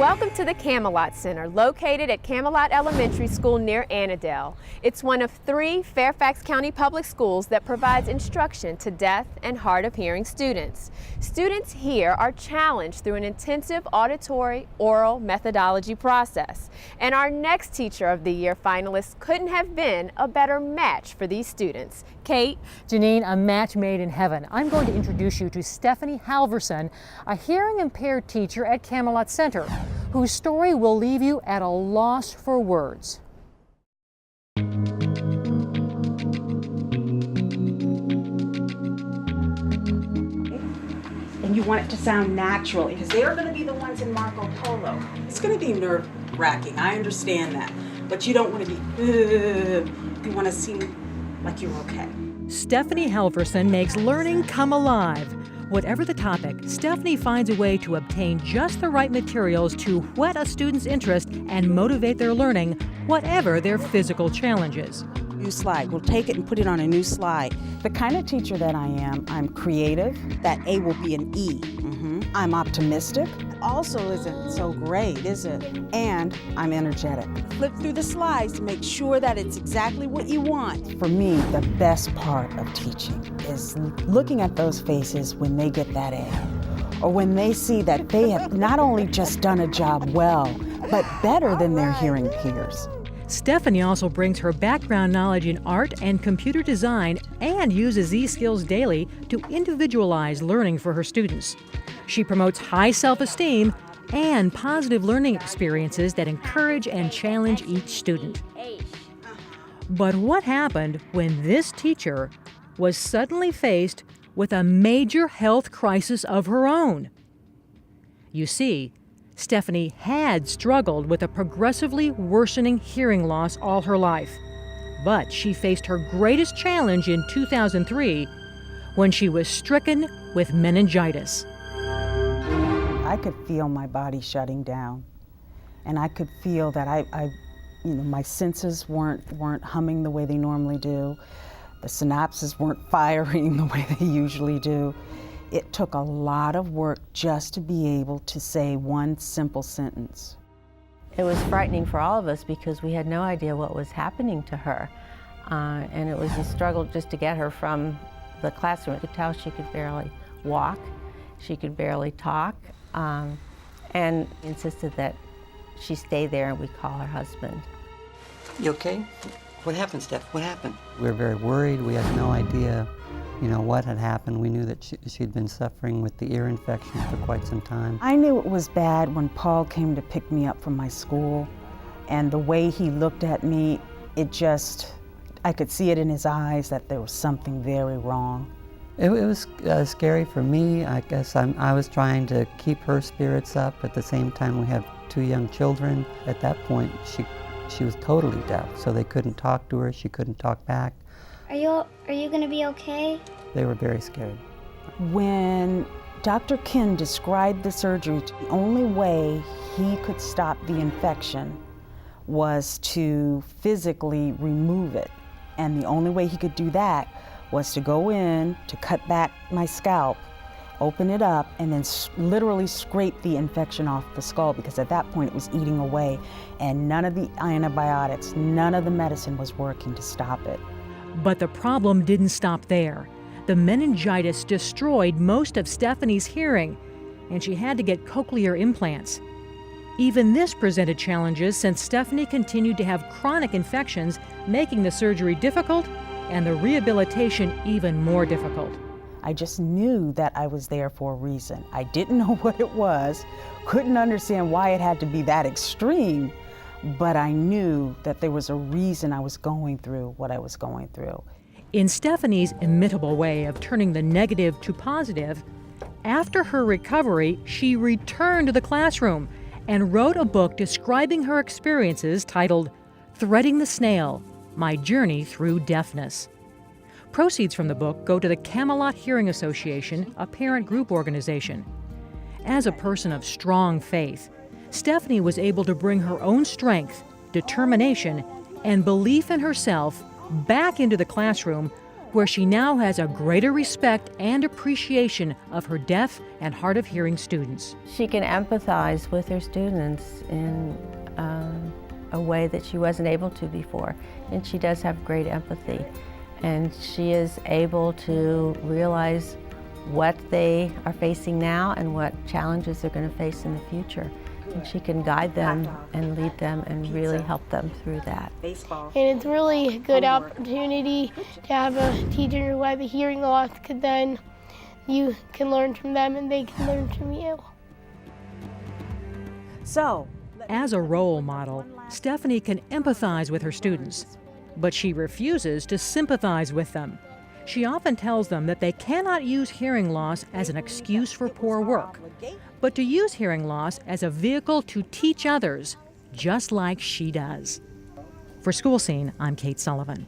Welcome to the Camelot Center, located at Camelot Elementary School near Annandale. It's one of 3 Fairfax County Public Schools that provides instruction to deaf and hard of hearing students. Students here are challenged through an intensive auditory oral methodology process. And our next Teacher of the Year finalist couldn't have been a better match for these students. Kate? Janine, a match made in heaven. I'm going to introduce you to Stephanie Halverson, a hearing impaired teacher at Camelot Center, whose story will leave you at a loss for words. And you want it to sound natural, because they're going to be the ones in Marco Polo. It's going to be nerve-wracking, I understand that, but you don't want to be, you want to seem like you're okay. Stephanie Halverson makes learning come alive. Whatever the topic, Stephanie finds a way to obtain just the right materials to whet a student's interest and motivate their learning, whatever their physical challenges. New slide, we'll take it and put it on a new slide. The kind of teacher that I am, I'm creative. That A will be an E. I'm optimistic. Also isn't so great, is it? And I'm energetic. Flip through the slides to make sure that it's exactly what you want. For me, the best part of teaching is looking at those faces when they get that A, or when they see that they have not only just done a job well, but better than their hearing peers. Stephanie also brings her background knowledge in art and computer design and uses these skills daily to individualize learning for her students. She promotes high self-esteem and positive learning experiences that encourage and challenge each student. But what happened when this teacher was suddenly faced with a major health crisis of her own? You see, Stephanie had struggled with a progressively worsening hearing loss all her life, but she faced her greatest challenge in 2003 when she was stricken with meningitis. I could feel my body shutting down, and I could feel that my senses weren't humming the way they normally do. The synapses weren't firing the way they usually do. It took a lot of work just to be able to say one simple sentence. It was frightening for all of us because we had no idea what was happening to her. And it was a struggle just to get her from the classroom. I could tell she could barely walk, she could barely talk, and insisted that she stay there and we call her husband. You okay? What happened, Steph? What happened? We were very worried. We had no idea, what had happened. We knew that she'd been suffering with the ear infection for quite some time. I knew it was bad when Paul came to pick me up from my school, and the way he looked at me, I could see it in his eyes that there was something very wrong. It was scary for me. I guess I was trying to keep her spirits up. At the same time, we have 2 young children. At that point, she was totally deaf, so they couldn't talk to her. She couldn't talk back. Are you going to be okay? They were very scared. When Dr. Ken described the surgery, the only way he could stop the infection was to physically remove it. And the only way he could do that was to go in, to cut back my scalp, open it up, and then literally scrape the infection off the skull, because at that point it was eating away, and none of the antibiotics, none of the medicine was working to stop it. But the problem didn't stop there. The meningitis destroyed most of Stephanie's hearing, and she had to get cochlear implants. Even this presented challenges since Stephanie continued to have chronic infections, making the surgery difficult and the rehabilitation even more difficult. I just knew that I was there for a reason. I didn't know what it was, couldn't understand why it had to be that extreme, but I knew that there was a reason I was going through what I was going through. In Stephanie's imitable way of turning the negative to positive, after her recovery, she returned to the classroom and wrote a book describing her experiences titled Threading the Snail: My Journey Through Deafness. Proceeds from the book go to the Camelot Hearing Association, a parent group organization. As a person of strong faith, Stephanie was able to bring her own strength, determination, and belief in herself back into the classroom where she now has a greater respect and appreciation of her deaf and hard of hearing students. She can empathize with her students in a way that she wasn't able to before, and she does have great empathy. And she is able to realize what they are facing now and what challenges they're going to face in the future. And she can guide them and lead them and really help them through that. Baseball. And it's really a good opportunity to have a teacher who has a hearing loss, because then you can learn from them and they can learn from you. So, As a role model, Stephanie can empathize with her students, but she refuses to sympathize with them. She often tells them that they cannot use hearing loss as an excuse for poor work, but to use hearing loss as a vehicle to teach others, just like she does. For School Scene, I'm Kate Sullivan.